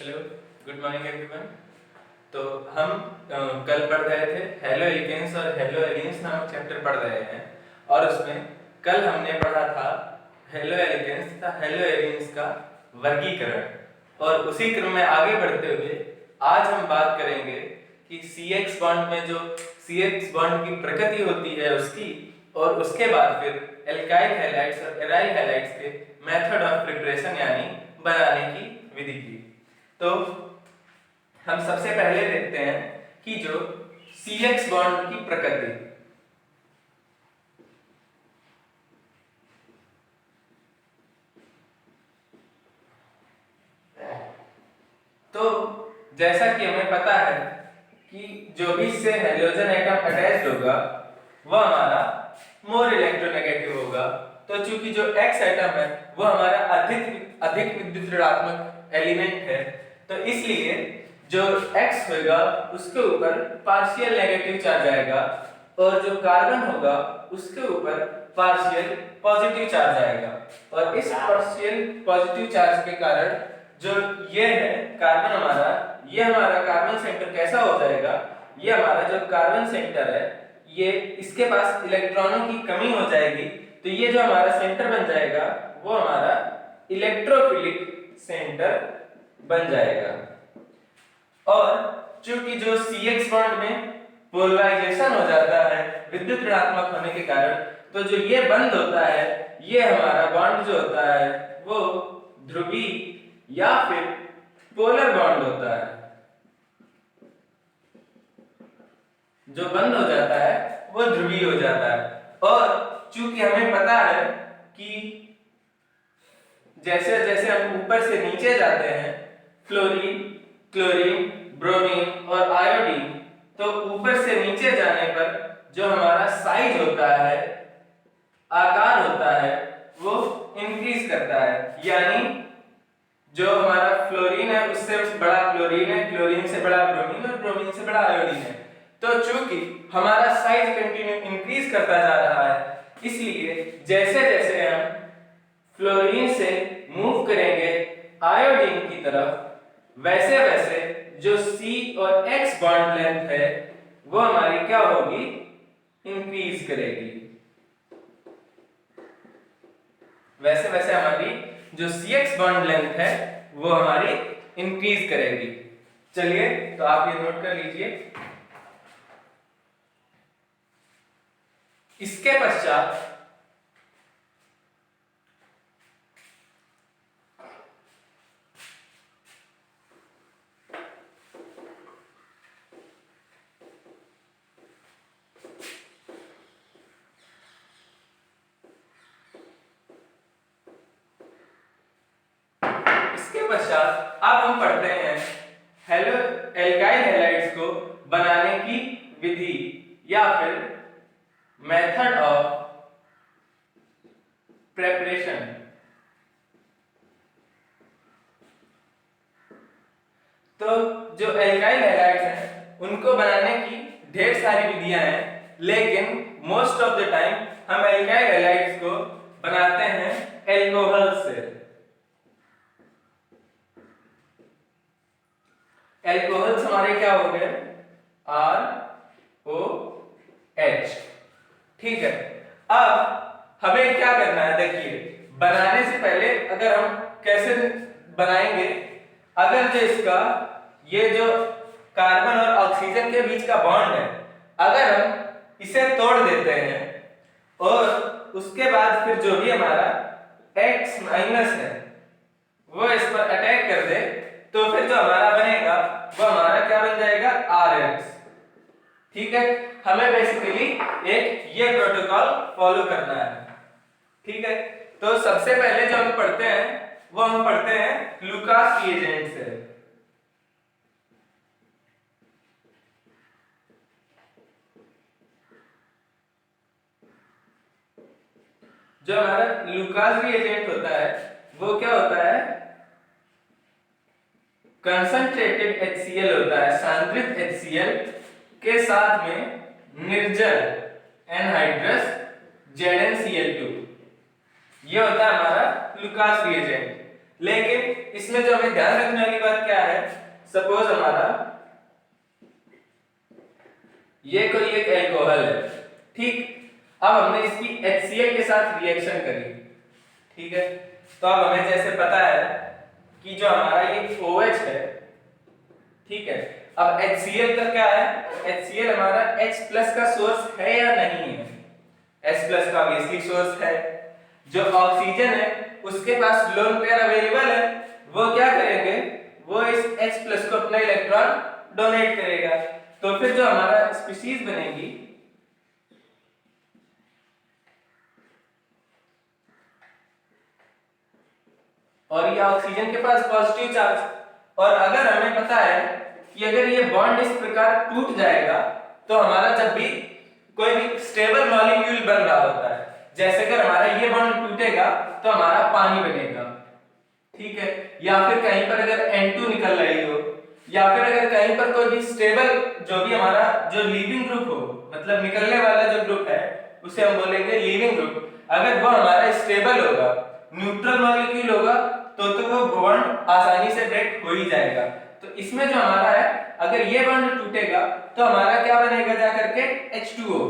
Hello, good morning everyone. तो हम कल पढ़ रहे थे हेलो एल्केन्स और हेलो एलीन्स नामक चैप्टर पढ़ रहे हैं और उसमें कल हमने पढ़ा था हेलो एल्केन्स तथा हेलो एलीन्स का वर्गीकरण। और उसी क्रम में आगे बढ़ते हुए आज हम बात करेंगे कि CX बॉन्ड में जो CX बॉन्ड की प्रकृति होती है उसकी, और उसके बाद फिर एल्काइल हैलाइड्स और एराइल हैलाइड्स के मेथड ऑफ प्रिपरेशन यानी बनाने की विधि की। तो हम सबसे पहले देखते हैं कि जो CX बॉन्ड की प्रकृति। तो जैसा कि हमें पता है कि जो भी इससे हाइड्रोजन एटम अटैच्ड होगा वह हमारा मोर इलेक्ट्रोनेगेटिव होगा। तो चूंकि जो X एटम है वो हमारा अधिक विद्युत ऋणात्मक एलिमेंट है, तो इसलिए जो X होगा उसके ऊपर पार्शियल नेगेटिव चार्ज आएगा और जो कार्बन होगा उसके ऊपर पार्शियल पॉजिटिव चार्ज आएगा। और इस पार्शियल पॉजिटिव चार्ज के कारण जो ये है कार्बन हमारा, ये हमारा कार्बन सेंटर कैसा हो जाएगा, ये हमारा जो कार्बन सेंटर है ये इसके पास इलेक्ट्रॉनों की कमी हो जाएगी, तो ये जो हमारा सेंटर बन जाएगा वो हमारा इलेक्ट्रोफिलिक सेंटर बन जाएगा। और चूंकि जो CX बॉन्ड में पोलराइजेशन हो जाता है विद्युत ऋणात्मक होने के कारण, तो जो ये बंद होता है ये हमारा बॉन्ड जो होता है वो ध्रुवीय या फिर पोलर बॉन्ड होता है। जो बंद हो जाता है वो ध्रुवीय हो जाता है। और चूंकि हमें पता है कि जैसे जैसे हम ऊपर से नीचे जाते हैं फ्लोरीन, क्लोरीन, ब्रोमीन और आयोडीन, तो ऊपर से नीचे जाने पर जो हमारा साइज होता है, आकार होता है, वो इंक्रीज करता है। यानी जो हमारा फ्लोरीन है उससे बड़ा क्लोरीन है, क्लोरीन से बड़ा ब्रोमीन और ब्रोमीन से बड़ा आयोडीन है। तो चूंकि हमारा साइज कंटिन्यू इंक्रीज करता जा रहा है, इसलिए जैसे जैसे हम फ्लोरीन से मूव करेंगे आयोडीन की तरफ, वैसे वैसे जो C और X बॉन्ड लेंथ है वो हमारी क्या होगी, इंक्रीज करेगी। वैसे वैसे हमारी जो CX बॉन्ड लेंथ है वो हमारी इंक्रीज करेगी। चलिए तो आप ये नोट कर लीजिए। इसके पश्चात अब हम पढ़ते हैं हेलो एल्काइल हैलाइड्स को बनाने की विधि या फिर मेथड ऑफ प्रिपरेशन। तो जो एल्काइल हैलाइड्स हैं उनको बनाने की ढेर सारी विधियां हैं, लेकिन मोस्ट ऑफ द टाइम हम एल्काइल हैलाइड्स को बनाते हैं एल्कोहल से। एल्कोहल्स हमारे क्या हो गए, ROH। ठीक है, अब हमें क्या करना है, देखिए बनाने से पहले अगर हम कैसे बनाएंगे, अगर जो इसका ये जो कार्बन और ऑक्सीजन के बीच का बॉन्ड है अगर हम इसे तोड़ देते हैं और उसके बाद फिर जो भी हमारा X माइनस है वो इस पर अटैक कर दे, तो फिर जो हमारा बनेगा वो हमारा क्या बन जाएगा, RH। ठीक है, हमें बेसिकली एक ये प्रोटोकॉल फॉलो करना है। ठीक है, तो सबसे पहले जो हम पढ़ते हैं वो हम पढ़ते हैं लुकास रिएजेंट से। जो हमारा लुकास रिएजेंट होता है वो क्या होता है, कंसंट्रेटेड HCl होता है, सांद्रित HCl के साथ में निर्जल एनहाइड्रस ZnCl2। ये होता है हमारा लुकास रिएजेंट। लेकिन इसमें जो हमें ध्यान रखने वाली बात क्या है, सपोज हमारा ये कोई एक एल्कोहल है, ठीक। अब हमने इसकी HCl के साथ रिएक्शन करी, ठीक है। तो अब हमें जैसे पता है कि जो हमारा ये OH है, ठीक है। अब HCl का क्या है, HCl हमारा H प्लस का सोर्स है या नहीं है? H प्लस का ऑब्वियसली सोर्स है। जो ऑक्सीजन है उसके पास लोन पेयर अवेलेबल है, वो क्या करेंगे, वो इस H प्लस को अपना इलेक्ट्रॉन डोनेट करेगा। तो फिर जो हमारा स्पीशीज बनेगी और ये ऑक्सीजन के पास पॉजिटिव चार्ज, और अगर हमें पता है कि अगर ये बॉन्ड इस प्रकार टूट जाएगा तो हमारा जब भी कोई भी स्टेबल मॉलिक्यूल बन रहा होता है, जैसे अगर हमारा ये बॉन्ड टूटेगा तो हमारा पानी बनेगा, ठीक है। या फिर कहीं पर अगर N2 निकल रही हो, या फिर अगर कहीं पर कोई भी स्टेबल जो भी हमारा जो लीविंग ग्रुप हो, मतलब निकलने वाला जो ग्रुप है उसे हम बोलेंगे लीविंग ग्रुप, अगर वो हमारा स्टेबल होगा, न्यूट्रल मॉलिक्यूल होगा, तो वो बॉन्ड आसानी से ब्रेक हो ही जाएगा। तो इसमें जो हमारा है, अगर ये बॉन्ड टूटेगा तो हमारा क्या बनेगा जाकर के H2O,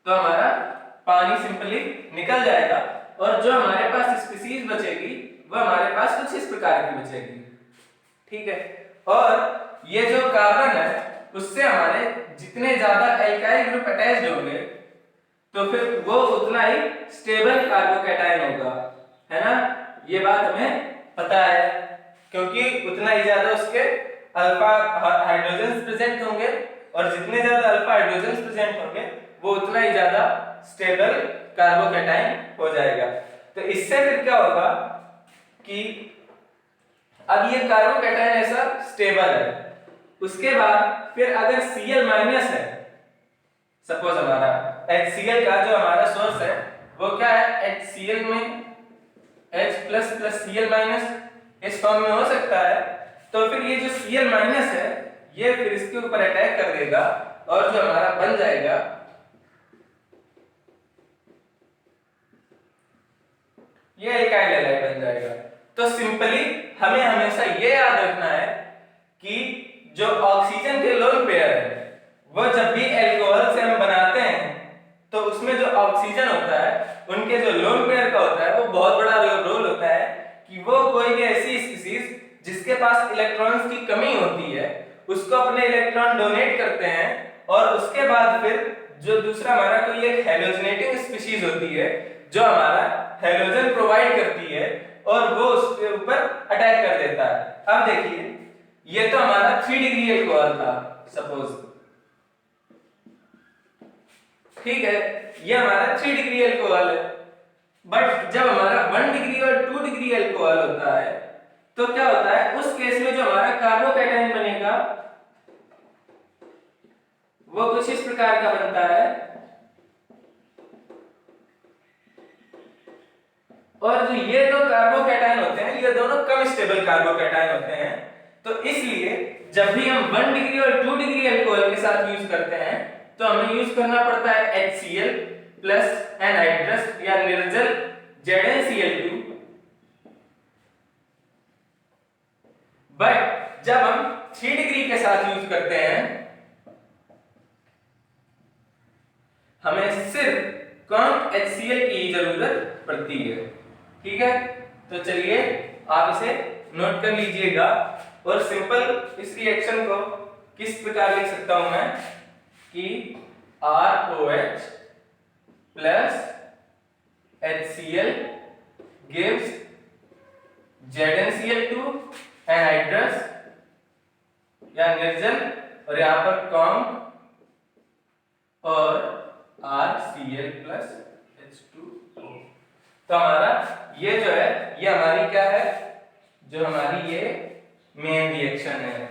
तो हमारा पानी सिंपली निकल जाएगा, और जो हमारे पास स्पीशीज बचेगी वो हमारे पास कुछ इस प्रकार की बचेगी, ठीक है। और ये जो कार्बन है उससे हमारे जितने ज्यादा एल्काइल ग्रुप अटैच्ड होंगे तो फिर वो उतना ही स्टेबल कार्बोकैटायन होगा, है ना। ये बात हमें पता है, क्योंकि उतना ही ज्यादा उसके अल्फा हाइड्रोजन्स प्रेजेंट होंगे, और जितने ज्यादा अल्फा हाइड्रोजन्स प्रेजेंट होंगे वो उतना ही ज्यादा स्टेबल कार्बोकैटायन हो जाएगा। तो इससे फिर क्या होगा कि अब ये कार्बोकैटायन ऐसा स्टेबल है, उसके बाद फिर अगर Cl माइनस है, सपोज हमारा HCl का जो हमारा सोर्स है वो क्या है, HCl में H plus plus Cl minus इस फॉर्म में हो सकता है, तो फिर ये जो Cl माइनस है ये फिर इसके ऊपर अटैक कर देगा और जो हमारा बन जाएगा ये एल्काइल हैलाइड बन जाएगा। तो सिंपली हमें हमेशा ये याद रखना है कि जो ऑक्सीजन के लोन पेयर है वो जब भी अल्कोहल से हम बनाते हैं तो उसमें जो ऑक्सीजन होता है उनके जो लोन पेयर का होता है वो बहुत बड़ा रोल होता है कि वो कोई भी ऐसी स्पीशीज जिसके पास इलेक्ट्रॉन्स की कमी होती है उसको अपने इलेक्ट्रॉन डोनेट करते हैं, और उसके बाद फिर जो दूसरा हमारा कोई एक हैलोजनेटिंग स्पीशीज होती है जो हमारा हैलोजन प्रोवाइड करती है और वो उसके ऊपर अटैक कर देता है। अब देखिए ये तो हमारा 3 डिग्री अल्कोहल था सपोज, ठीक है, ये हमारा 3 डिग्री अल्कोहल है। बट जब हमारा 1 डिग्री और 2 डिग्री अल्कोहल होता है तो क्या होता है, उस केस में जो हमारा कार्बोकैटायन बनेगा वो कुछ इस प्रकार का बनता है, और जो ये दो कार्बोकैटायन होते हैं ये दोनों कम स्टेबल कार्बोकैटायन होते हैं। तो इसलिए जब भी हम 1 डिग्री और 2 डिग्री अल्कोहल के साथ यूज करते हैं तो हमें यूज करना पड़ता है HCl प्लस एनहाइड्रस या निर्जल ZnCl2। बट जब हम 3 डिग्री के साथ यूज करते हैं हमें सिर्फ कौन HCl की जरूरत पड़ती है, ठीक है। तो चलिए आप इसे नोट कर लीजिएगा, और सिंपल इस रिएक्शन को किस प्रकार लिख सकता हूं मैं कि ROH plus HCl gives ZnCl2 anhydrous या निर्जल, और यहां पर कॉम और RCl प्लस H2O। तो हमारा ये जो है ये हमारी क्या है, जो हमारी ये मेन रिएक्शन है,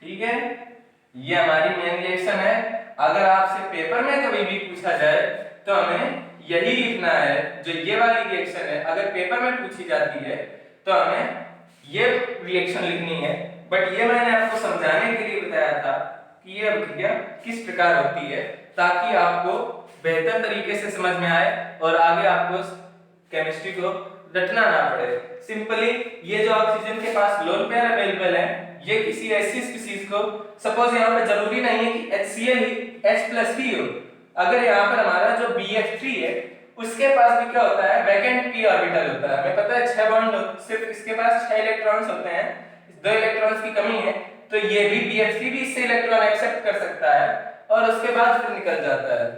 ठीक है, ये हमारी मेन रिएक्शन है। अगर आपसे पेपर में कभी भी पूछा जाए तो हमें यही लिखना है, जो ये वाली रिएक्शन है अगर पेपर में पूछी जाती है तो हमें ये रिएक्शन लिखनी है। बट ये मैंने आपको समझाने के लिए बताया था कि ये अभिक्रिया किस प्रकार होती है, ताकि आपको बेहतर तरीके से समझ में आए और आगे आपको केमिस्ट्री को रटना ना पड़े। सिंपली ये जो ऑक्सीजन के पास लोन पेयर अवेलेबल है, ये किसी ऐसी स्पीशीज को, सपोज यहाँ पे जरूरी नहीं है कि HCl ही H+ ही हो, अगर यहाँ पर हमारा जो BF3 है उसके पास भी क्या होता है, वैकेंट p ऑर्बिटल होता है। हमें पता है 6 बॉन्ड, सिर्फ इसके पास 6 इलेक्ट्रॉन्स होते हैं, 2 इलेक्ट्रॉन्स की कमी है, तो ये भी BF3 भी इससे इलेक्ट्रॉन एक्सेप्ट कर सकता है और उसके बाद फिर निकल जाता है।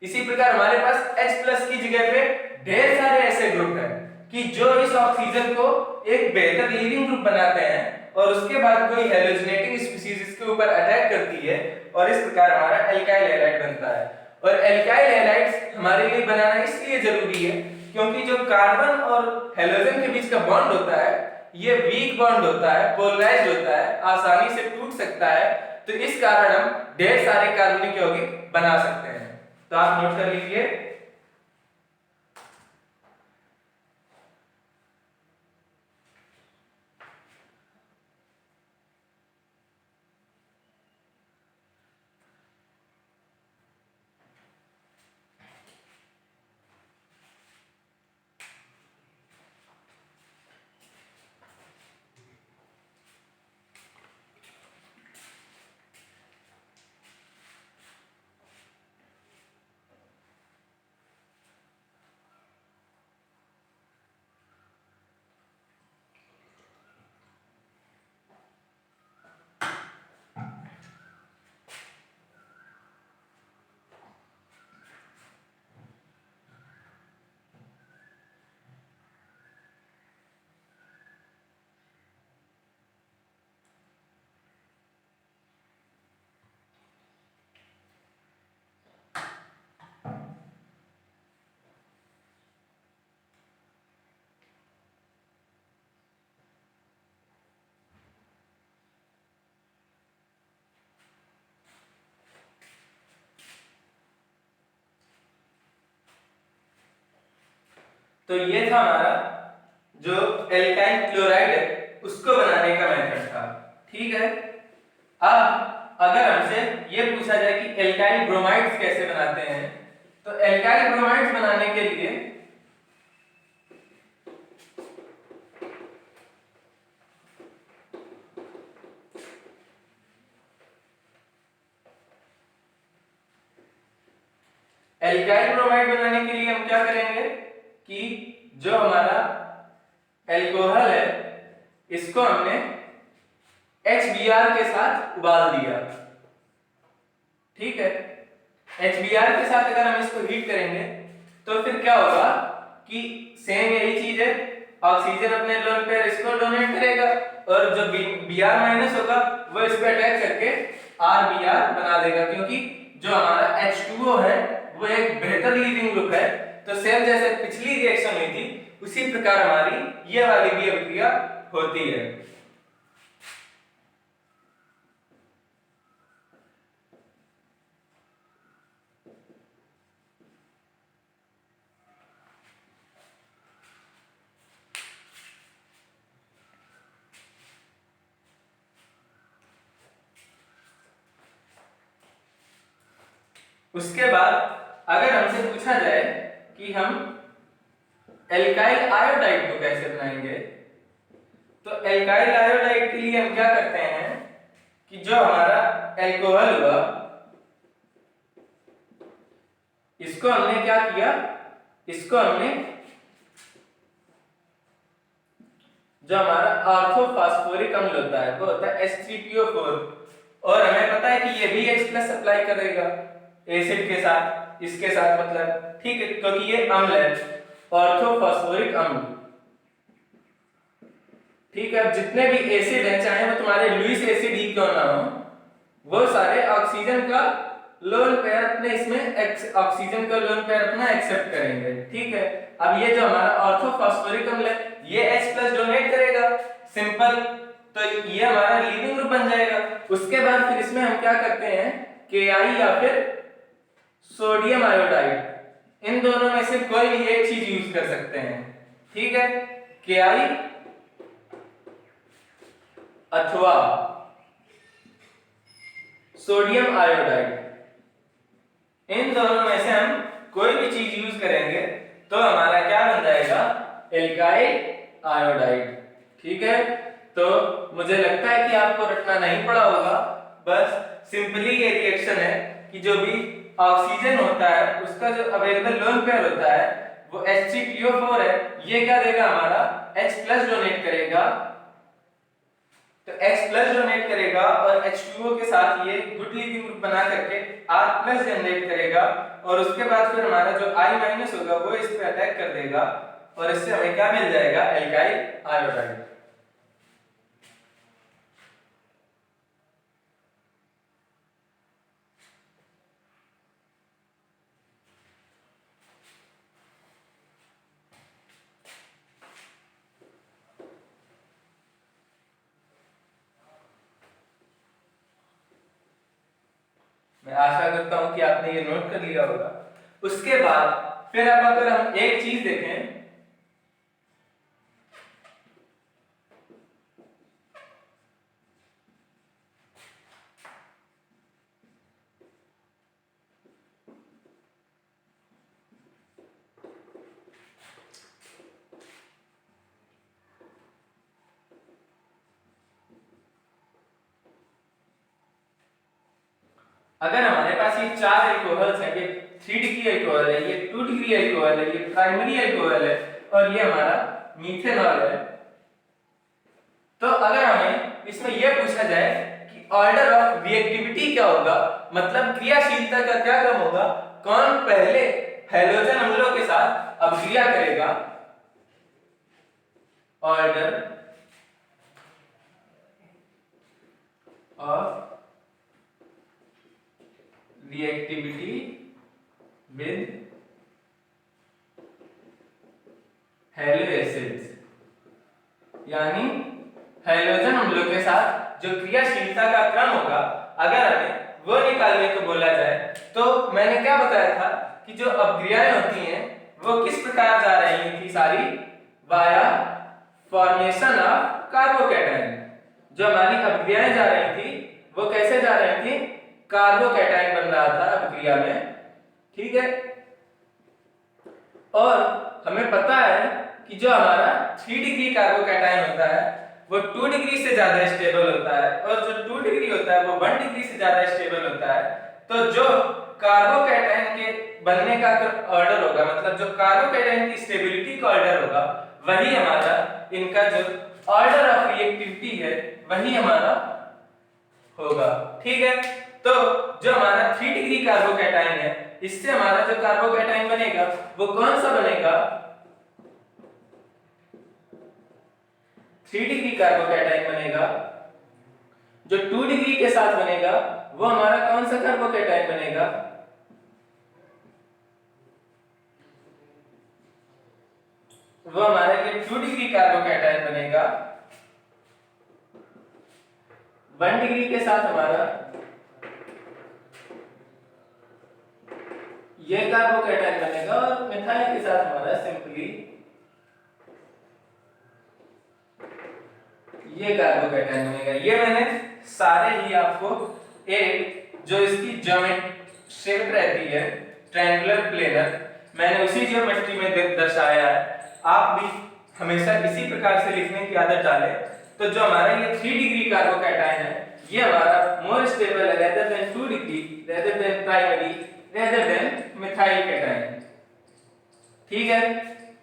इसी प्रकार हमारे पास H+ की जगह पे ढेर सारे ऐसे ग्रुप हैं कि जो इस ऑक्सीजन को एक बेहतर लीविंग ग्रुप बनाते हैं और उसके बाद कोई हेलोजनेटिंग स्पीशीज इसके ऊपर अटैक करती है और इस प्रकार हमारा एल्काइल हैलाइड बनता है। और एल्काइल हैलाइड्स हमारे लिए बनाना इसलिए जरूरी है क्योंकि जो कार्बन और हेलोजन के बीच का बॉन्ड होता है ये वीक बॉन्ड होता है, पोलराइज्ड होता है, आसानी से टूट सकता है, तो इस कारण हम ढेर सारे कार्बनिक यौगिक बना सकते हैं। तो आप नोट कर लीजिए। तो ये था हमारा जो एल्काइल क्लोराइड है उसको बनाने का मेथड था, ठीक है। अब अगर हमसे ये पूछा जाए कि एल्काइल ब्रोमाइड्स कैसे बनाते हैं, तो एल्काइल ब्रोमाइड्स बनाने के लिए एल्काइल ब्रोमाइड बनाने के लिए हम क्या करेंगे कि जो हमारा एल्कोहल है इसको हमने HBr के साथ उबाल दिया, ठीक है। HBr के साथ अगर हम इसको हीट करेंगे तो फिर क्या होगा कि सेम यही चीज है, ऑक्सीजन अपने लोन पेयर इसको डोनेट करेगा और जो Br- होगा वो इस पे अटैक करके RBr बना देगा, क्योंकि जो हमारा H2O है वो एक बेहतर लीविंग ग्रुप है। तो सेम जैसे पिछली रिएक्शन हुई थी उसी प्रकार हमारी ये वाली भी अभिक्रिया होती है। उसके बाद अगर हमसे पूछा जाए कि हम एल्काइल आयोडाइड को कैसे बनाएंगे, तो एल्काइल आयोडाइड के लिए हम क्या करते हैं कि जो हमारा एल्कोहल हुआ इसको हमने क्या किया, इसको हमने जो हमारा ऑर्थोफॉस्फोरिक अम्ल होता है वो होता है H3PO4 और हमें पता है कि ये भी H+ सप्लाई करेगा एसिड के साथ, इसके साथ मतलब, ठीक है, क्योंकि ये अम्ल है ऑर्थोफॉस्फोरिक अम्ल, ठीक है। अब जितने भी एसिड हैं चाहे वो तुम्हारे लुईस एसिड ही क्यों ना हो, वो सारे ऑक्सीजन का लोन पेयर अपने इसमें ऑक्सीजन का लोन पेयर अपना एक्सेप्ट करेंगे, ठीक है। अब ये जो हमारा ऑर्थोफॉस्फोरिक अम्ल है ये H+ डोनेट करेगा, सिंपल, तो ये हमारा लीविंग ग्रुप बन जाएगा। उसके बाद फिर इसमें हम क्या करते हैं KI या फिर सोडियम आयोडाइड, इन दोनों में से कोई भी एक चीज यूज कर सकते हैं, ठीक है, KI अथवा सोडियम आयोडाइड। इन दोनों में से हम कोई भी चीज यूज करेंगे तो हमारा क्या बन जाएगा, एल्काइल आयोडाइड। ठीक है, तो मुझे लगता है कि आपको रटना नहीं पड़ा होगा, बस सिंपली ये रिएक्शन है कि जो भी ऑक्सीजन होता है उसका जो अवेलेबल लोन पेयर होता है वो H3PO4 है, ये क्या देगा हमारा H+ डोनेट करेगा, तो H+ डोनेट करेगा और H2O के साथ ये गुड लीविंग ग्रुप बना करके R+ जनरेट करेगा और उसके बाद फिर हमारा जो I- होगा वो इस पे अटैक कर देगा और इससे हमें क्या मिल जाएगा, एल्काइल आयोडाइड। मैं आशा करता हूं कि आपने ये नोट कर लिया होगा। उसके बाद फिर अब अगर हम एक चीज देखें, अगर हमारे पास ये चार अल्कोहल्स हैं, ये 3 डिग्री अल्कोहल है, ये 2 डिग्री अल्कोहल है, ये प्राइमरी अल्कोहल है और ये हमारा मीथेनॉल है, तो अगर हमें इसमें यह पूछा जाए कि ऑर्डर ऑफ रिएक्टिविटी क्या होगा, मतलब क्रियाशीलता का क्या क्रम होगा, कौन पहले हैलोजन अम्लों के साथ अभिक्रिया करेगा, order of reactivity with hello acids, यानी हैलोजन अम्लों के साथ जो क्रियाशीलता का क्रम होगा, अगर हमें वो निकालने को बोला जाए तो मैंने क्या बताया था कि जो अपक्रियाएं होती हैं वो किस प्रकार जा रही थी सारी, वाया फॉर्मेशन ऑफ कार्बोकैटायन। जो हमारी अपक्रियाएं जा रही थी वो कैसे जा रही थी, कार्बोकैटायन बन रहा था अपक्रिया में। ठीक है, और हमें पता है कि जो हमारा 3 डिग्री कार्बोकैटायन होता है वो 2 डिग्री से ज्यादा स्टेबल होता है और जो 2 डिग्री होता है वो 1 डिग्री से ज्यादा स्टेबल होता है। तो जो कार्बोकैटायन के बनने का ऑर्डर होगा, मतलब जो कार्बोकैटायन की स्टेबिलिटी का ऑर्डर होगा, वही हमारा इनका जो ऑर्डर ऑफ रिएक्टिविटी है वही हमारा होगा। ठीक है, तो जो हमारा 3 डिग्री कार्बोकैटायन है इससे हमारा जो कार्बोकैटायन बनेगा वो कौन सा बनेगा, 3 डिग्री कार्बोकैटायन बनेगा। जो 2 डिग्री के साथ बनेगा वो हमारा कौन सा कार्बोकैटायन बनेगा, वो हमारा ये 2 डिग्री कार्बोकैटायन बनेगा। 1 डिग्री के साथ हमारा ये कार्बोकैटायन बनेगा और मिथाइल के साथ हमारा सिंपली ये कार्बोकैटायन बनेगा। ये मैंने सारे ही आपको एक जो इसकी ज्योमेट्री शेप रहती है ट्रायंगुलर प्लेनर, मैंने उसी ज्योमेट्री में दर्शाया है। आप भी हमेशा इसी प्रकार से लिखने की आदत डालें। तो जो हमारा ये 3 डिग्री कार्बोकैटायन है ये हमारा मोर स्टेबल है rather than 2 degree, rather than primary, rather than methyl cation. ठीक है,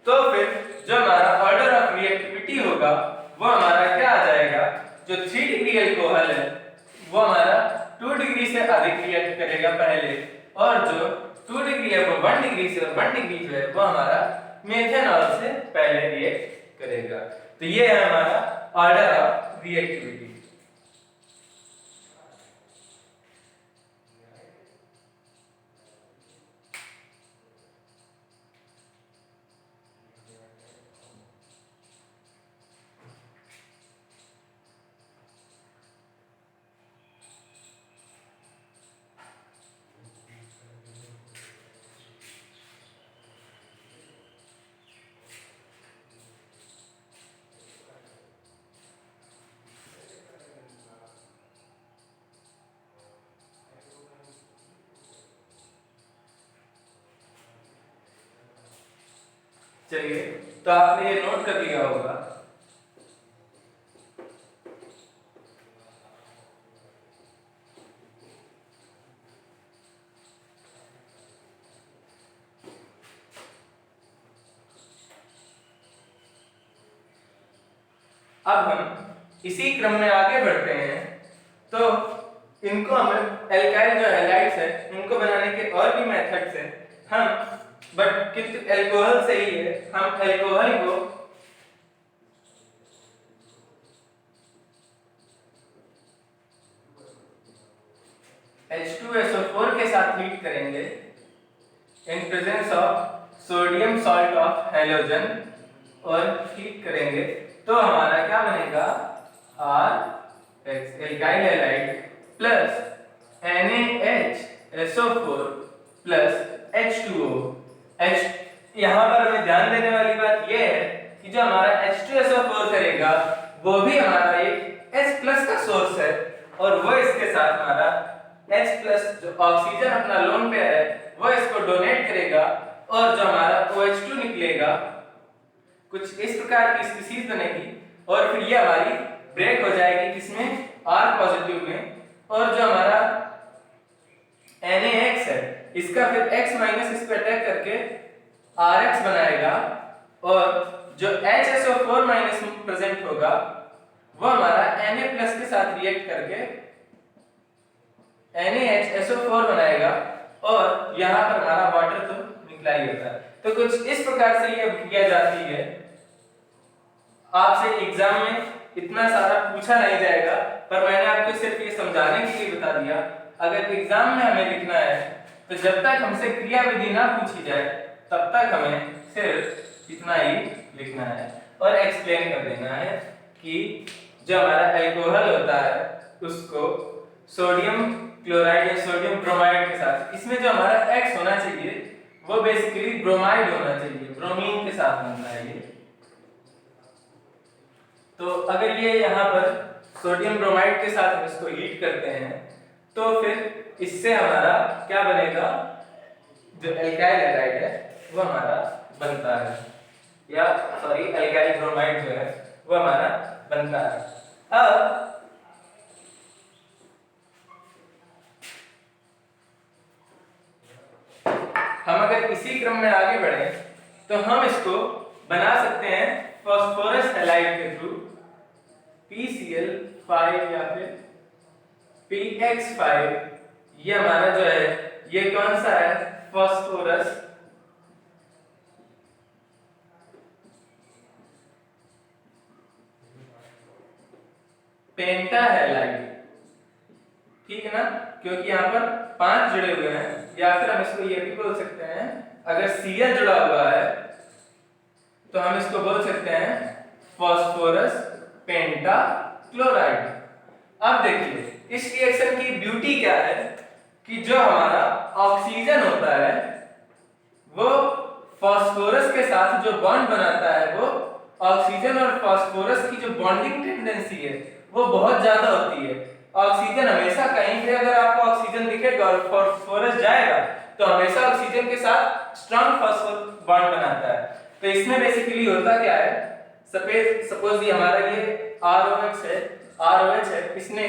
तो फिर जो हमारा ऑर्डर ऑफ रिएक्टिविटी होगा वो हमारा क्या आ जाएगा, जो 3 डिग्री अल्कोहल है वो हमारा 2 डिग्री से अधिक रिएक्ट करेगा पहले, और जो 2 डिग्री है वो 1 डिग्री से, और 1 डिग्री जो है वो हमारा मेथनॉल से पहले रिएक्ट करेगा। तो ये है हमारा ऑर्डर ऑफ रिएक्टिविटी। चलिए, तो आपने ये नोट कर लिया होगा। अब हम इसी क्रम में आगे बढ़ते हैं। तो इनको हमें एल्काइल जो हैलाइड्स है इनको बनाने के और भी मेथड्स हैं। हम किंतु अल्कोहल से ही है, हम अल्कोहल को H2SO4 के साथ हीट करेंगे in presence of sodium salt of halogen, और हीट करेंगे तो हमारा क्या बनेगा, R alkyl halide plus NaHSO4 plus H2O। यहाँ पर हमें ध्यान देने वाली बात यह है कि जो हमारा H2SO4 करेगा वो भी हमारा एक H प्लस का सोर्स है, और वो इसके साथ हमारा H प्लस जो ऑक्सीजन अपना लोन पेयर है वो इसको डोनेट करेगा, और जो हमारा OH2 निकलेगा कुछ इस प्रकार की स्पीशीज बनेगी, और फिर ये हमारी ब्रेक हो जाएगी किसमें, R पॉजिटिव में। और जो हमारा NaX है इसका फिर X माइनस इस पे अटैक करके RX बनाएगा, और जो HSO4 माइनस प्रेजेंट होगा वो हमारा Na प्लस के साथ रिएक्ट करके NaHSO4 बनाएगा, और यहाँ पर हमारा वाटर तो निकला ही होता है। तो कुछ इस प्रकार से ये किया जाती है। आपसे एग्जाम में इतना सारा पूछा नहीं जाएगा, पर मैंने आपको सिर्फ ये समझाने के लिए बता दिया। अगर एग्जाम में हमें लिखना है तो जब तक हमसे क्रियाविधि ना पूछी जाए तब तक हमें सिर्फ इतना ही लिखना है और एक्सप्लेन कर देना है कि जो हमारा अल्कोहल होता है उसको सोडियम क्लोराइड या सोडियम ब्रोमाइड के साथ, इसमें जो हमारा X होना चाहिए वो बेसिकली ब्रोमाइड होना चाहिए, ब्रोमीन के साथ बनता है ये। तो अगर ये यहाँ पर सोडियम ब्रोमाइड के साथ हम इसको हीट करते हैं तो फिर इससे हमारा क्या बनेगा, जो एल्काइल हैलाइड है वो हमारा बनता है, या सॉरी एल्काइल ब्रोमाइड जो है वो हमारा बनता है। अब हम अगर इसी क्रम में आगे बढ़े तो हम इसको बना सकते हैं फास्फोरस हैलाइड के थ्रू, PCl5 या फिर PX5। ये हमारा जो है ये कौन सा है, फास्फोरस पेंटा हैलाइड, ठीक है ना, क्योंकि यहाँ पर 5 जुड़े हुए हैं। या फिर हम इसको ये भी बोल सकते हैं, अगर Cl जुड़ा हुआ है तो हम इसको बोल सकते हैं फास्फोरस पेंटा क्लोराइड। अब देखिए इस रिएक्शन की ब्यूटी क्या है कि जो हमारा ऑक्सीजन होता है वो फास्फोरस के साथ जो बॉन्ड बनाता है वो ऑक्सीजन और फास्फोरस की जो बॉन्डिंग टेंडेंसी है वो बहुत ज्यादा होती है। ऑक्सीजन हमेशा कहीं पे अगर आपको ऑक्सीजन दिखेगा और फास्फोरस जाएगा तो हमेशा ऑक्सीजन के साथ स्ट्रांग फास्फोरस बॉन्ड बनाता है। तो इसमें बेसिकली होता क्या है, सपोज ये हमारा ये ROH है, इसने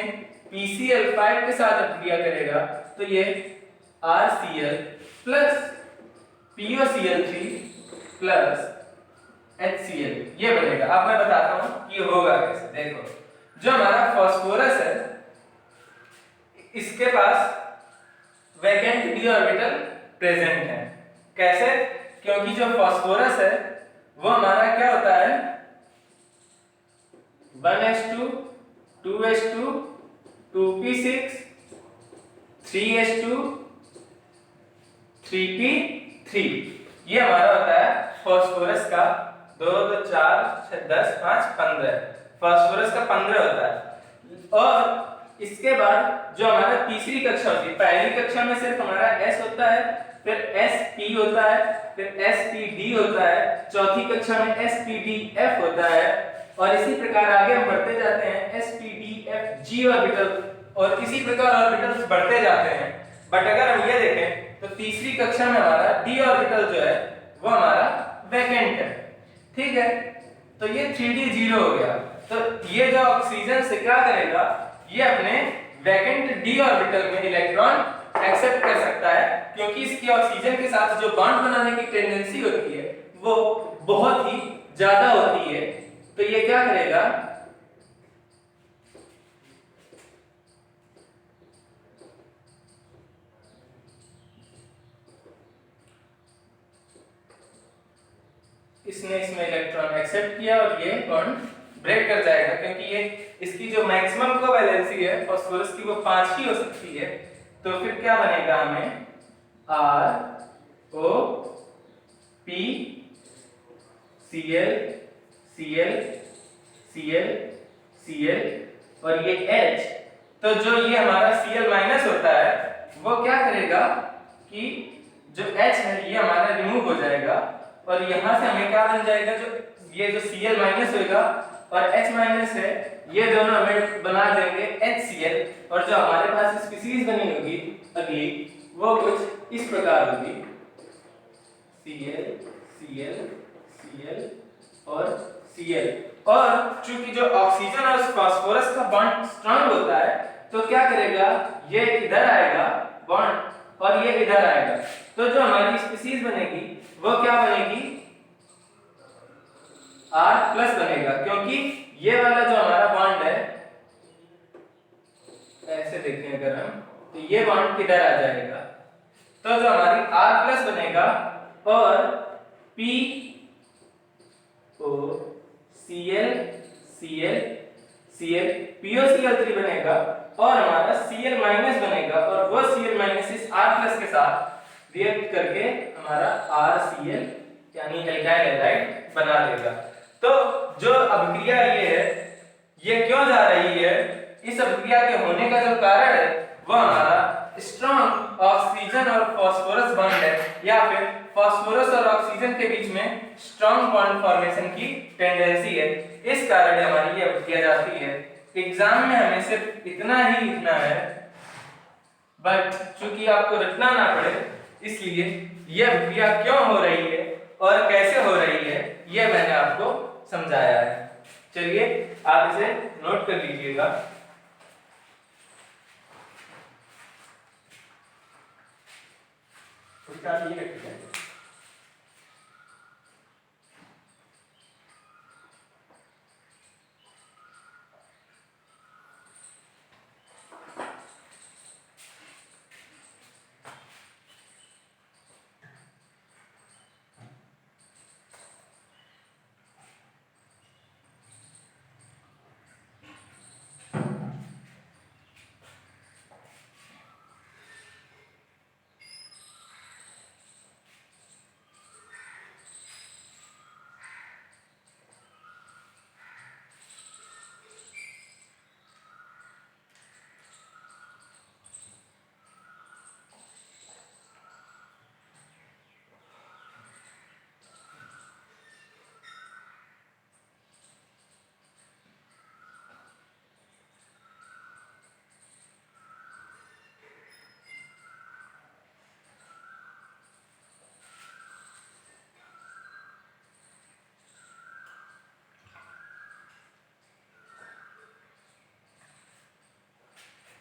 PCl5 के साथ क्रिया करेगा तो ये RCl plus POCl3 plus HCl ये बनेगा। अब मैं बताता हूं कि ये होगा कैसे। देखो जो हमारा फास्फोरस है इसके पास वैकेंट d ऑर्बिटल प्रेजेंट है। कैसे? क्योंकि जो फास्फोरस है वो हमारा क्या होता है, 1s2 2s2 2p6 3s2 3p3 ये हमारा होता है फास्फोरस का 2 2 4 6 10 5 15 फास्फोरस का 15 होता है। और इसके बाद जो हमारा तीसरी कक्षा होती है, पहली कक्षा में सिर्फ हमारा S होता है, फिर SP होता है, फिर SPD होता है, चौथी कक्षा में SPDF होता है, और इसी प्रकार आगे हम बढ़ते जाते हैं SPDFG ऑर्बिटल, और इसी प्रकार ऑर्बिटल्स बढ़ते जाते हैं। बट अगर हम ये देखें तो तीसरी कक्षा में हमारा d ऑर्बिटल जो है वो हमारा वैकेंट है, ठीक है। तो ये 3d 0 हो गया। तो ये जो ऑक्सीजन से क्या करेगा, ये अपने वैकेंट d ऑर्बिटल में इलेक्ट्रॉन एक्सेप्ट कर सकता है, क्योंकि इसकी ऑक्सीजन के साथ जो बॉन्ड बनाने की टेंडेंसी होती है वो बहुत ही ज्यादा होती है। तो ये क्या करेगा, इसने इसमें इलेक्ट्रॉन एक्सेप्ट किया और ये बॉन्ड ब्रेक कर जाएगा, क्योंकि ये इसकी जो मैक्सिमम कोवैलेंसी है फास्फोरस की वो 5 ही हो सकती है। तो फिर क्या बनेगा, हमें RO P Cl Cl Cl Cl और ये H। तो जो ये हमारा Cl माइनस होता है वो क्या करेगा कि जो H है ये हमारा रिमूव हो जाएगा, और यहां से हमें क्या बन जाएगा, जो ये जो Cl माइनस होगा और H माइनस है ये दोनों हमें बना देंगे HCl, और जो हमारे पास स्पीशीज बनी होगी अगली वो कुछ इस प्रकार होगी, Cl Cl Cl और Cl। और चूंकि जो ऑक्सीजन और फास्फोरस का बॉन्ड स्ट्रांग होता है तो क्या करेगा, ये इधर आएगा बॉन्ड और ये इधर आएगा। तो जो हमारी स्पीशीज बनेगी वो क्या बनेगी, R प्लस बनेगा, क्योंकि ये वाला जो हमारा बॉन्ड है, ऐसे देखें अगर हम, तो ये बॉन्ड किधर आ जाएगा, तो जो हमारी R प्लस बनेगा और P O Cl Cl Cl PoCl3 बनेगा और हमारा Cl माइनस बनेगा, और वो Cl माइनस इस R प्लस के साथ रिएक्ट करके हमारा RCl यानी एल्काइल हैलाइड बना देगा। तो जो अभिक्रिया ये है ये क्यों जा रही है, इस अभिक्रिया के होने का जो कारण है वो हमारा स्ट्रॉन्ग ऑक्सीजन और फास्फोरस बॉन्ड है, या फिर फास्फोरस और ऑक्सीजन के बीच में स्ट्रॉन्ग बॉन्ड फॉर्मेशन की टेंडेंसी है। इस कारण हमारी ये अभिक्रिया जाती है। एग्जाम में हमें सिर्फ इतना ही लिखना है, बट चूंकि आपको रटना ना पड़े इसलिए ये अभिक्रिया क्यों हो रही है और कैसे हो रही है ये मैंने आपको समझाया है। चलिए आप इसे नोट कर लीजिएगा।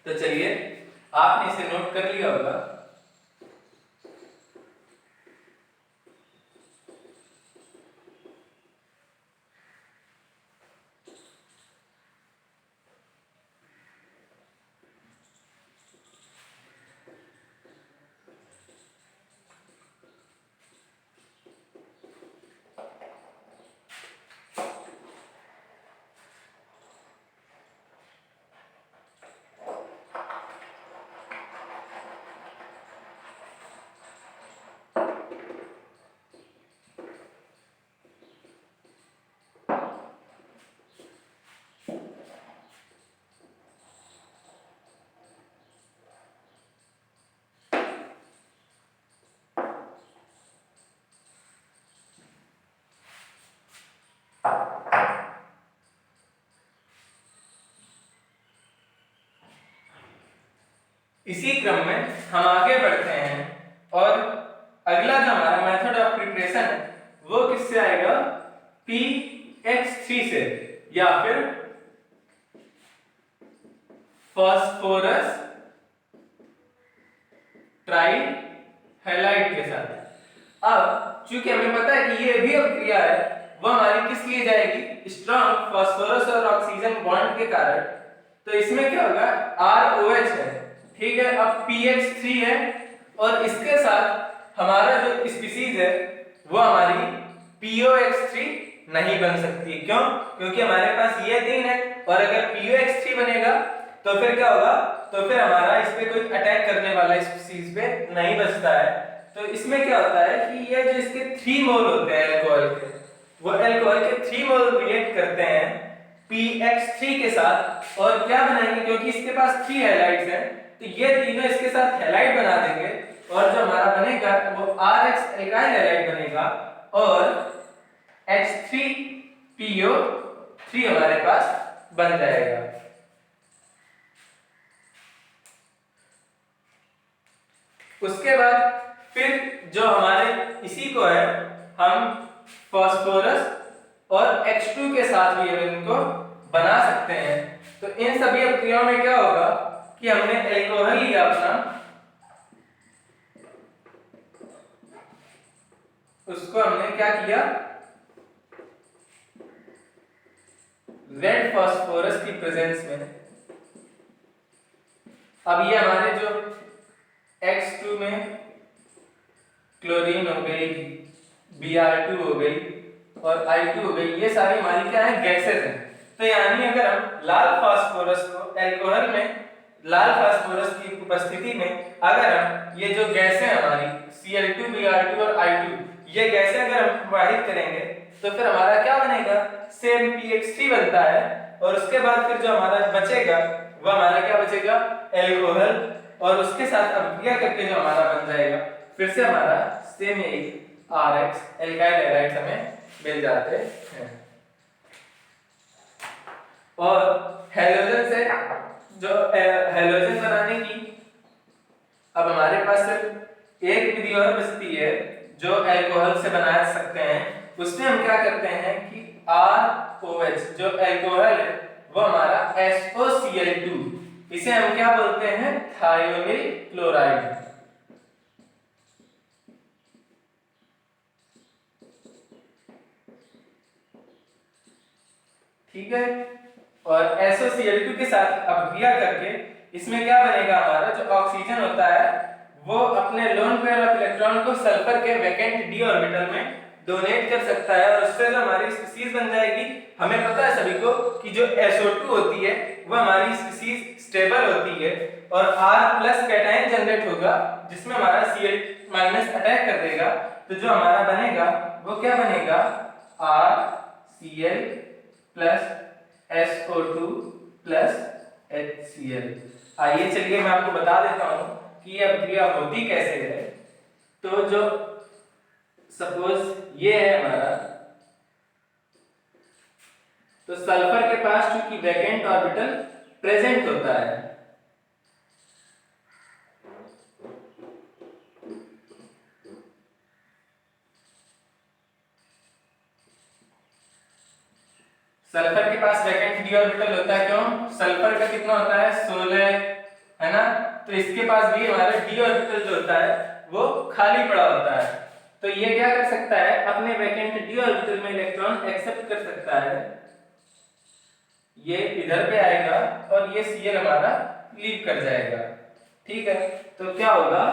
तो चलिए आपने इसे नोट कर लिया होगा। इसी क्रम में हम आगे बढ़ते हैं और अगला जो हमारा मेथड ऑफ प्रिपरेशन है वो किससे आएगा, px3 से, या फिर फास्फोरस ट्राई हैलाइड के साथ। अब चूंकि हमें पता है कि ये भी अभिक्रिया है, वो हमारी किस लिए जाएगी, स्ट्रॉन्ग फास्फोरस और ऑक्सीजन बॉन्ड के कारण। तो इसमें क्या होगा, ROH है, ठीक है। अब pH3 है और इसके साथ हमारा जो स्पीसीज है वो हमारी POX3 नहीं बन सकती। क्यों, क्योंकि हमारे पास ये 3 है, और अगर POX3 बनेगा तो फिर क्या होगा, तो फिर हमारा इस पे कोई अटैक करने वाला स्पीसीज पे नहीं बचता है। तो इसमें क्या होता है कि ये जो इसके 3 मोल होते हैं अल्कोहल के, वो अल्कोहल के 3 मोल रिएक्ट करते हैं pX3 के साथ, और क्या बनाएंगे, क्योंकि इसके पास 3 हैलाइड्स हैं, तो ये तीनों इसके साथ हैलाइड बना देंगे, और जो हमारा बनेगा वो RX एल्काइल हैलाइड बनेगा, और H3PO3 हमारे पास बन जाएगा। उसके बाद फिर जो हमारे इसी को है, हम फास्फोरस और H2 के साथ भी इनको बना सकते हैं। तो इन सभी अभिक्रियाओं में क्या होगा कि हमने अल्कोहल लिया अपना, उसको हमने क्या किया, रेड फास्फोरस की प्रेजेंस में। अब ये हमारे जो X2 में क्लोरीन हो गई, Br2 हो गई और I2 हो गई, ये सारी हमारी क्या है, गैसेस हैं। तो यानी अगर हम लाल फास्फोरस को अल्कोहल में, लाल फास्फोरस की उपस्थिति में अगर हम ये जो गैसें हमारी Cl2, Br2 और I2, ये गैसें अगर हम प्रवाहित करेंगे तो फिर हमारा क्या बनेगा, सेम pX3 बनता है, और उसके बाद फिर जो हमारा बचेगा वो हमारा क्या बचेगा, अल्कोहल, और उसके साथ अभिक्रिया करके जो हमारा बन जाएगा, फिर से हमारा सेम यही RX एल्काइल हैलाइड्स हमें मिल जाते हैं। और हैलोजन से, जो हैलोजन बनाने की अब हमारे पास सिर्फ एक विधि और बचती है जो अल्कोहल से बना सकते हैं। उसमें हम क्या करते हैं कि ROH जो अल्कोहल है वो हमारा SOCl2, इसे हम क्या बोलते हैं, थायोनिल क्लोराइड। ठीक है, और SOCl2 के साथ अभिक्रिया करके इसमें क्या बनेगा, हमारा जो ऑक्सीजन होता है वो अपने लोन पेयर ऑफ इलेक्ट्रॉन को सल्फर के वैकेंट d ऑर्बिटल में डोनेट कर सकता है, और उससे जो हमारी स्पीसीज बन जाएगी। हमें पता है सभी को कि जो SO2 होती है वो हमारी स्पीसीज स्टेबल होती है, और R+ कैटायन जनरेट होगा जिसमें हमारा Cl- अटैक कर देगा। तो जो हमारा बनेगा वो क्या बनेगा, RCl + SO2 + HCl। आइए चलिए मैं आपको बता देता हूं कि ये अभिक्रिया होती कैसे है। तो जो सपोज ये है हमारा, तो सल्फर के पास चूंकि वैकेंट ऑर्बिटल प्रेजेंट होता है, सल्फर के पास वैकेंट d ऑर्बिटल होता है। क्यों, सल्फर का कितना होता है, 16 है ना, तो इसके पास भी हमारा d ऑर्बिटल जो होता है वो खाली पड़ा होता है। तो ये क्या कर सकता है, अपने वैकेंट d ऑर्बिटल में इलेक्ट्रॉन एक्सेप्ट कर सकता है, ये इधर पे आएगा और ये Cl हमारा लीव कर जाएगा। ठीक है, तो क्या होगा,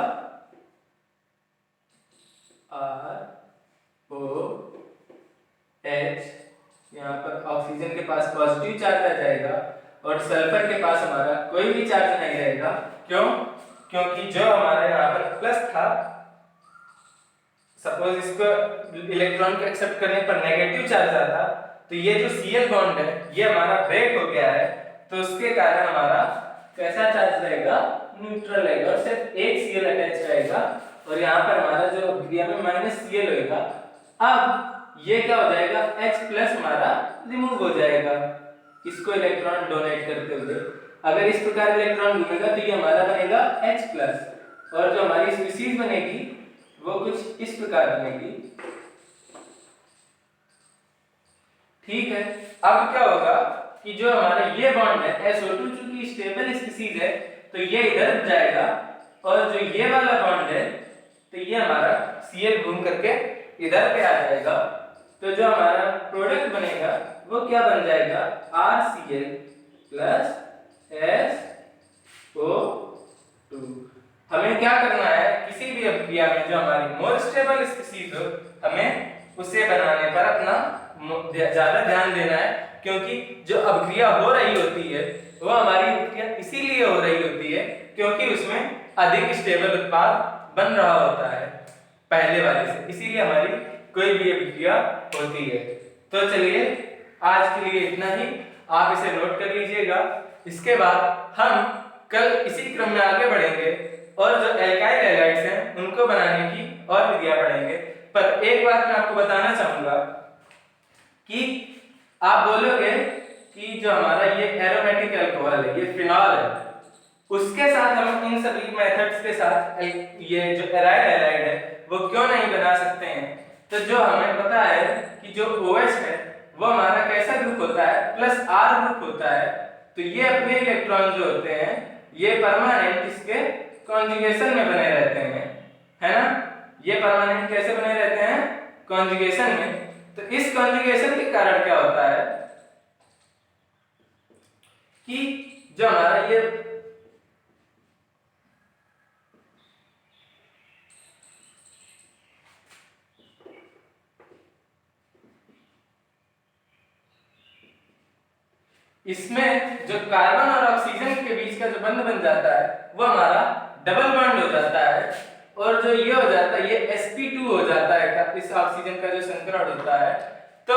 ROH, यहाँ पर ऑक्सीजन के पास पॉजिटिव चार्ज आ जाएगा और सल्फर के पास हमारा कोई भी चार्ज नहीं रहेगा। क्यों, क्योंकि जो हमारा यहाँ पर प्लस था, सपोज इसको इलेक्ट्रॉन को एक्सेप्ट करने पर नेगेटिव चार्ज आता, तो ये जो Cl बॉन्ड है ये हमारा ब्रेक हो गया है, तो उसके कारण हमारा कैसा चार्ज रहेगा, न्यूट्रल रहेगा, और सिर्फ एक Cl अटैच रहेगा, और यहाँ पर हमारा जो अभिक्रिया में -Cl होगा। अब ये क्या हो जाएगा, H+ हमारा रिमूव हो जाएगा इसको इलेक्ट्रॉन डोनेट करते हुए। अगर इस प्रकार इलेक्ट्रॉन घूमेगा तो ये हमारा बनेगा H+, और जो हमारी स्पीसीज बनेगी वो कुछ इस प्रकार बनेगी। ठीक है, अब क्या होगा कि जो हमारा ये बॉन्ड है SO2 चूंकि स्टेबल स्पीसीज है तो ये इधर जाएगा, और जो ये वाला बॉन्ड है तो ये हमारा Cl घूम करके इधर पे आ जाएगा। तो जो हमारा प्रोडक्ट बनेगा वो क्या बन जाएगा, RCl प्लस SO2। हमें क्या करना है, किसी भी अभिक्रिया में जो हमारी मोर स्टेबल स्पीसीज हो हमें उसे बनाने पर अपना ज्यादा ध्यान देना है, क्योंकि जो अभिक्रिया हो रही होती है वो हमारी अभिक्रिया इसीलिए हो रही होती है क्योंकि उसमें अधिक स्टेबल उत्पाद बन रहा होता है पहले वाले से, इसीलिए हमारी कोई भी अभिक्रिया होती है। तो चलिए आज के लिए इतना ही, आप इसे नोट कर लीजिएगा। इसके बाद हम कल इसी क्रम में आगे बढ़ेंगे और जो एल्काइल हैलाइड्स हैं उनको बनाने की और विधियां पढ़ेंगे। पर एक बात मैं आपको बताना चाहूंगा कि आप बोलोगे कि जो हमारा ये एरोमेटिक अल्कोहल है, ये फिनॉल है, उसके साथ हम इन सभी मेथड्स के साथ ये जो एराइल हैलाइड है वो क्यों नहीं बना सकते हैं। तो जो हमें पता है कि जो OH है वो हमारा कैसा ग्रुप होता है, प्लस R ग्रुप होता है। तो ये अपने इलेक्ट्रॉन जो होते हैं ये परमानेंट इसके कॉन्जुगेशन में बने रहते हैं, है ना। ये परमानेंट कैसे बने रहते हैं, कॉन्जुगेशन में। तो इस कॉन्जुगेशन के कारण क्या होता है कि जो हमारा ये इसमें जो कार्बन और ऑक्सीजन के बीच का जो बंध बन जाता है वो हमारा डबल बॉन्ड हो जाता है, और जो ये हो जाता है ये sp2 हो जाता है इस ऑक्सीजन का जो संकरण होता है। तो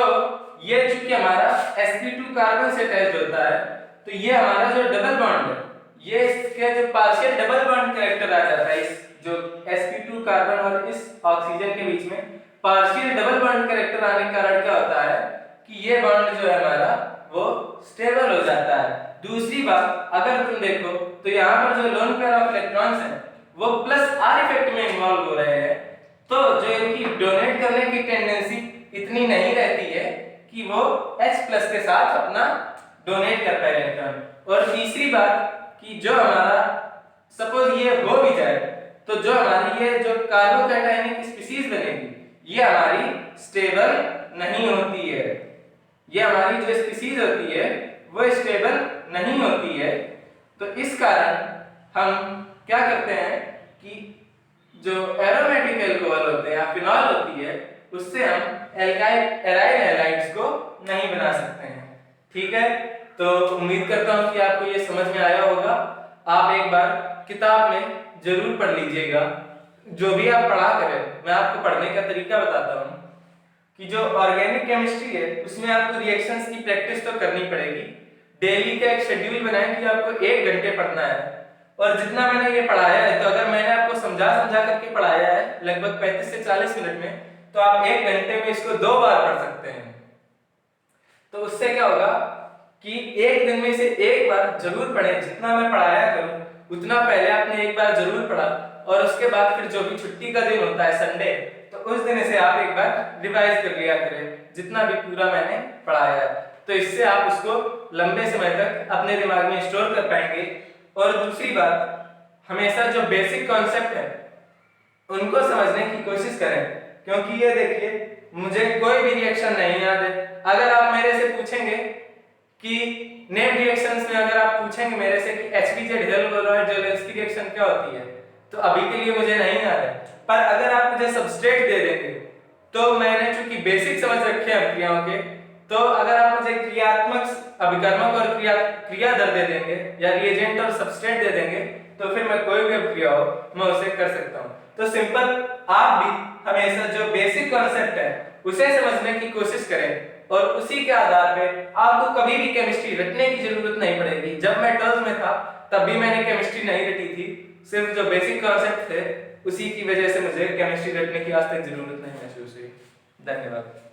ये चूंकि हमारा sp2 कार्बन से अटैच्ड होता है तो ये हमारा जो डबल बॉन्ड है ये इसके जो पार्शियल डबल बॉन्ड कैरेक्टर आ जाता है, इस जो sp2 कार्बन और इस ऑक्सीजन के बीच में पार्शियल डबल बॉन्ड कैरेक्टर आने के कारण क्या होता है कि ये बॉन्ड जो है हमारा वो स्टेबल हो जाता है। दूसरी बात अगर तुम देखो तो यहाँ पर जो लोन पेयर ऑफ इलेक्ट्रॉन्स हैं वो प्लस R इफेक्ट में इन्वॉल्व हो रहे हैं, तो जो इनकी डोनेट करने की टेंडेंसी इतनी नहीं रहती है कि वो H प्लस के साथ अपना डोनेट कर पाए इलेक्ट्रॉन। और तीसरी बात कि जो हमारा सपोज ये हो भी जाए तो जो हमारी ये जो कार्बोकैटायनिक स्पीशीज बनेगी ये हमारी स्टेबल नहीं होती है, ये हमारी जो स्पीशीज होती है वो स्टेबल नहीं होती है। तो इस कारण हम क्या करते हैं कि जो एरोमेटिक अल्कोहल होते हैं या फिनॉल होती है उससे हम एराइल हैलाइड्स को नहीं बना सकते हैं। ठीक है, तो उम्मीद करता हूं कि आपको ये समझ में आया होगा। आप एक बार किताब में जरूर पढ़ लीजिएगा, जो भी आप पढ़ा करें मैं आपको पढ़ने का तरीका बताता हूं कि जो ऑर्गेनिक केमिस्ट्री है उसमें आपको रिएक्शंस की प्रैक्टिस तो करनी पड़ेगी। डेली का एक शेड्यूल बनाएं कि आपको 1 घंटे पढ़ना है, और जितना मैंने ये पढ़ाया है तो अगर मैंने आपको समझा करके पढ़ाया है लगभग 35 से 40 मिनट में, तो आप 1 घंटे में इसको 2 बार पढ़ सकते हैं। तो उससे क्या होगा कि एक दिन में से एक बार जरूर पढ़ें, जितना मैं पढ़ाया करूं उतना पहले आपने एक बार जरूर पढ़ा, और उसके बाद फिर जो भी छुट्टी का दिन होता है संडे, तो उस दिन से आप एक बार रिवाइज कर लिया करें जितना भी पूरा मैंने पढ़ाया है। तो इससे आप उसको लंबे समय तक अपने दिमाग में स्टोर कर पाएंगे। और दूसरी बात, हमेशा जो बेसिक कॉन्सेप्ट है उनको समझने की कोशिश करें, क्योंकि ये देखिए मुझे कोई भी रिएक्शन नहीं याद है। अगर आप मेरे से पूछेंगे कि नेम रिएक्शंस में अगर आप पूछेंगे मेरे से कि HBZ हेलोरोइड रिएक्शन क्या होती है, तो अभी के लिए मुझे नहीं याद है। पर अगर आप मुझे सबस्ट्रेट दे देंगे तो मैंने चूंकि बेसिक समझ रखे हैं क्रियाओं के, तो अगर आप मुझे क्रियात्मक अभिकर्मक और क्रिया दर दे देंगे या रिएजेंट और सबस्ट्रेट दे देंगे तो फिर मैं कोई भी अभिक्रिया हो मैं उसे कर सकता हूं। तो सिंपल आप भी हमेशा जो बेसिक कॉन्सेप्ट है उसे समझने की कोशिश करें और उसी के आधार पे आपको कभी भी केमिस्ट्री रटने की जरूरत नहीं पड़ेगी। जब मैं 12th में था तब भी मैंने केमिस्ट्री नहीं रटी थी, सिर्फ जो बेसिक कॉन्सेप्ट थे उसी की वजह से मुझे केमिस्ट्री रटने की आज तक जरूरत नहीं महसूस हुई। धन्यवाद।